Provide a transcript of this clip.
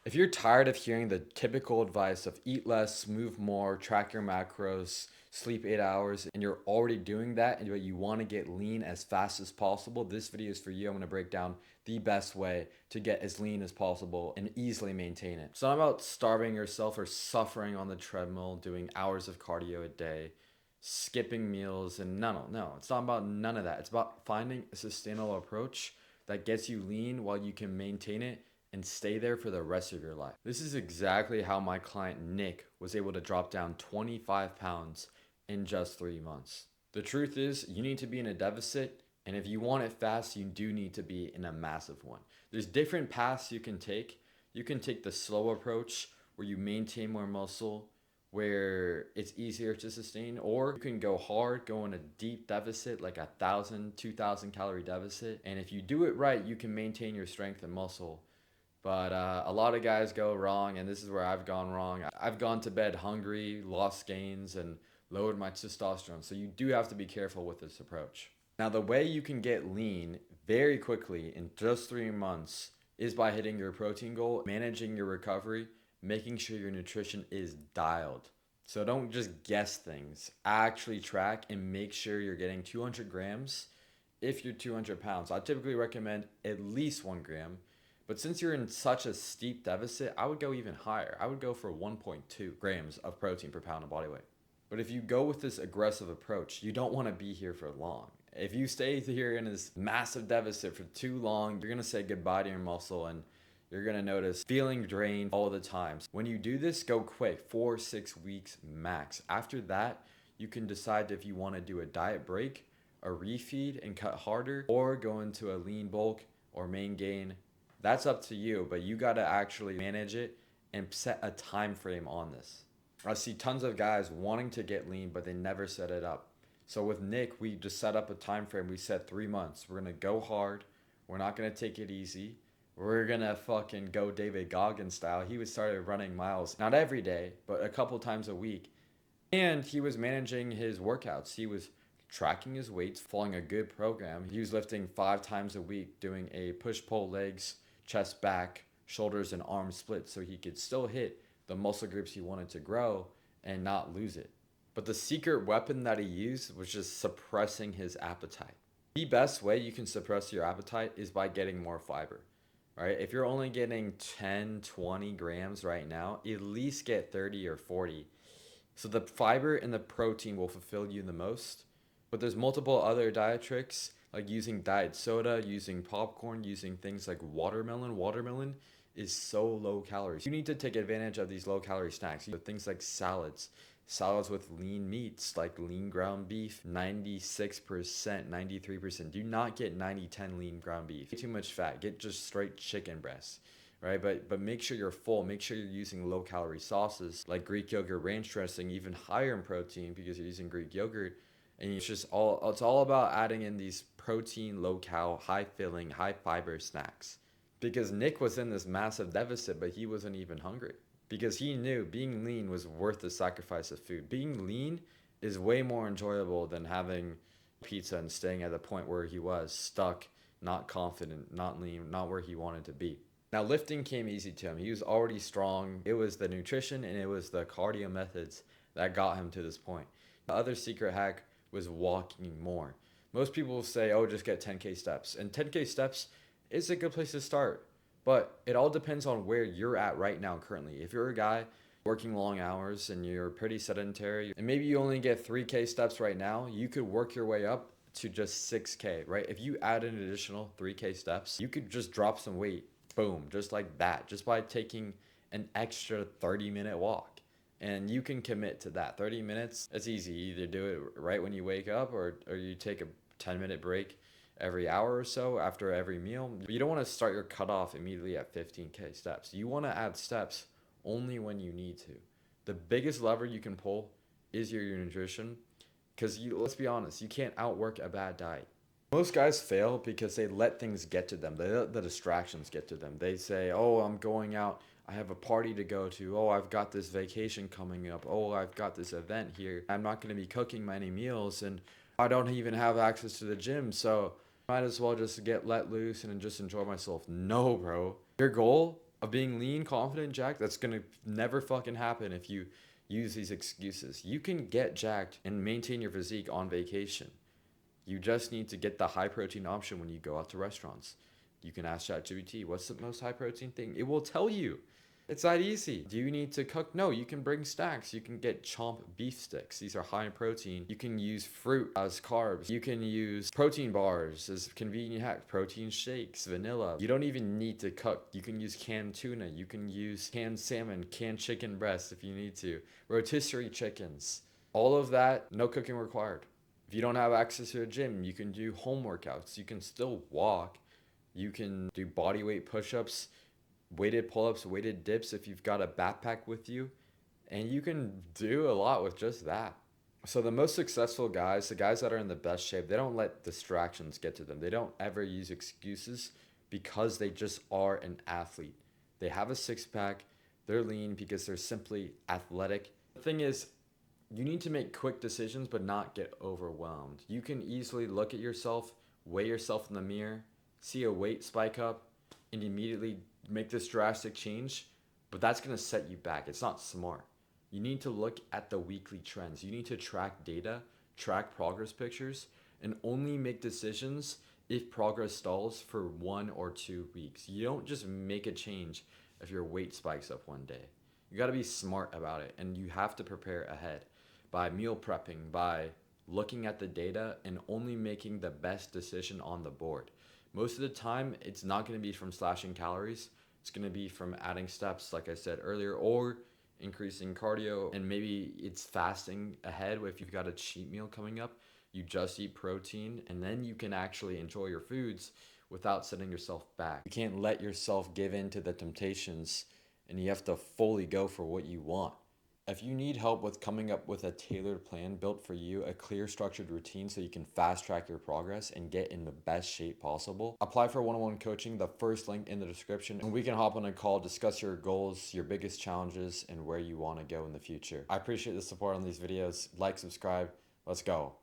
If you're tired of hearing the typical advice of eat less, move more, track your macros, sleep 8 hours, and you're already doing that and you want to get lean as fast as possible, this video is for you. I'm going to break down the best way to get as lean as possible and easily maintain it. It's not about starving yourself or suffering on the treadmill, doing hours of cardio a day, skipping meals, and no. It's not about none of that. It's about finding a sustainable approach that gets you lean while you can maintain it and stay there for the rest of your life. This is exactly how my client Nick was able to drop down 25 pounds in just 3 months. The truth is, you need to be in a deficit, and if you want it fast, you do need to be in a massive one. There's different paths you can take. You can take the slow approach where you maintain more muscle, where it's easier to sustain, or you can go hard, go in a deep deficit, like 1,000, 2,000 calorie deficit. And if you do it right, you can maintain your strength and muscle. But a lot of guys go wrong, and this is where I've gone wrong. I've gone to bed hungry, lost gains, and lowered my testosterone. So you do have to be careful with this approach. Now, the way you can get lean very quickly in just 3 months is by hitting your protein goal, managing your recovery, making sure your nutrition is dialed. So don't just guess things. Actually track and make sure you're getting 200 grams if you're 200 pounds. I typically recommend at least 1 gram. But since you're in such a steep deficit, I would go even higher. I would go for 1.2 grams of protein per pound of body weight. But if you go with this aggressive approach, you don't want to be here for long. If you stay here in this massive deficit for too long, you're going to say goodbye to your muscle and you're going to notice feeling drained all the time. When you do this, go quick, 4 6 weeks max. After that, you can decide if you want to do a diet break, a refeed and cut harder, or go into a lean bulk or main gain. That's up to you, but you got to actually manage it and set a time frame on this. I see tons of guys wanting to get lean, but they never set it up. So with Nick, we just set up a time frame. We said 3 months. We're going to go hard. We're not going to take it easy. We're going to fucking go David Goggins style. He was started running miles, not every day, but a couple times a week. And he was managing his workouts. He was tracking his weights, following a good program. He was lifting 5 times a week, doing a push-pull legs, chest, back, shoulders, and arm split so he could still hit the muscle groups he wanted to grow and not lose it. But the secret weapon that he used was just suppressing his appetite. The best way you can suppress your appetite is by getting more fiber, right? If you're only getting 10, 20 grams right now, at least get 30 or 40. So the fiber and the protein will fulfill you the most. But there's multiple other diet tricks like using diet soda, using popcorn, using things like watermelon. Watermelon is so low calories. You need to take advantage of these low calorie snacks. Things like salads. Salads with lean meats like lean ground beef, 96%, 93%. Do not get 90-10 lean ground beef. Get too much fat. Get just straight chicken breasts, right? But make sure you're full. Make sure you're using low calorie sauces like Greek yogurt ranch dressing, even higher in protein because you're using Greek yogurt. And it's all about adding in these protein, low cal, high filling, high fiber snacks. Because Nick was in this massive deficit, but he wasn't even hungry. Because he knew being lean was worth the sacrifice of food. Being lean is way more enjoyable than having pizza and staying at the point where he was stuck, not confident, not lean, not where he wanted to be. Now, lifting came easy to him. He was already strong. It was the nutrition and it was the cardio methods that got him to this point. The other secret hack was walking more. Most people will say, oh, just get 10K steps. And 10K steps is a good place to start. But it all depends on where you're at right now currently. If you're a guy working long hours and you're pretty sedentary, and maybe you only get 3K steps right now, you could work your way up to just 6K, right? If you add an additional 3K steps, you could just drop some weight, boom, just like that, just by taking an extra 30-minute walk. And you can commit to that 30 minutes. It's easy. You either do it right when you wake up or you take a 10-minute break every hour or so after every meal. You don't want to start your cutoff immediately at 15K steps. You want to add steps only when you need to. The biggest lever you can pull is your nutrition because let's be honest, you can't outwork a bad diet. Most guys fail because they let things get to them. They let the distractions get to them. They say, oh, I'm going out. I have a party to go to. Oh, I've got this vacation coming up. Oh, I've got this event here. I'm not going to be cooking many meals and I don't even have access to the gym. So might as well just get let loose and just enjoy myself. No, bro. Your goal of being lean, confident, jacked, that's gonna never fucking happen if you use these excuses. You can get jacked and maintain your physique on vacation. You just need to get the high protein option when you go out to restaurants. You can ask ChatGPT, what's the most high protein thing? It will tell you. It's that easy. Do you need to cook? No, you can bring snacks. You can get chomp beef sticks. These are high in protein. You can use fruit as carbs. You can use protein bars as convenient hack. Protein shakes, vanilla. You don't even need to cook. You can use canned tuna. You can use canned salmon, canned chicken breast if you need to. Rotisserie chickens. All of that, no cooking required. If you don't have access to a gym, you can do home workouts. You can still walk. You can do body weight push-ups, weighted pull-ups, weighted dips if you've got a backpack with you, and you can do a lot with just that. So the most successful guys, the guys that are in the best shape, they don't let distractions get to them. They don't ever use excuses because they just are an athlete. They have a six-pack, they're lean because they're simply athletic. The thing is, you need to make quick decisions but not get overwhelmed. You can easily look at yourself, weigh yourself in the mirror, see a weight spike up, and immediately make this drastic change, but that's going to set you back. It's not smart. You need to look at the weekly trends. You need to track data, track progress pictures, and only make decisions if progress stalls for 1 or 2 weeks. You don't just make a change if your weight spikes up one day. You got to be smart about it, and you have to prepare ahead by meal prepping, by looking at the data and only making the best decision on the board. Most of the time, it's not going to be from slashing calories. It's going to be from adding steps, like I said earlier, or increasing cardio. And maybe it's fasting ahead. If you've got a cheat meal coming up, you just eat protein, and then you can actually enjoy your foods without setting yourself back. You can't let yourself give in to the temptations, and you have to fully go for what you want. If you need help with coming up with a tailored plan built for you, a clear structured routine so you can fast track your progress and get in the best shape possible, apply for one-on-one coaching, the first link in the description, and we can hop on a call, discuss your goals, your biggest challenges, and where you want to go in the future. I appreciate the support on these videos. Like, subscribe, let's go.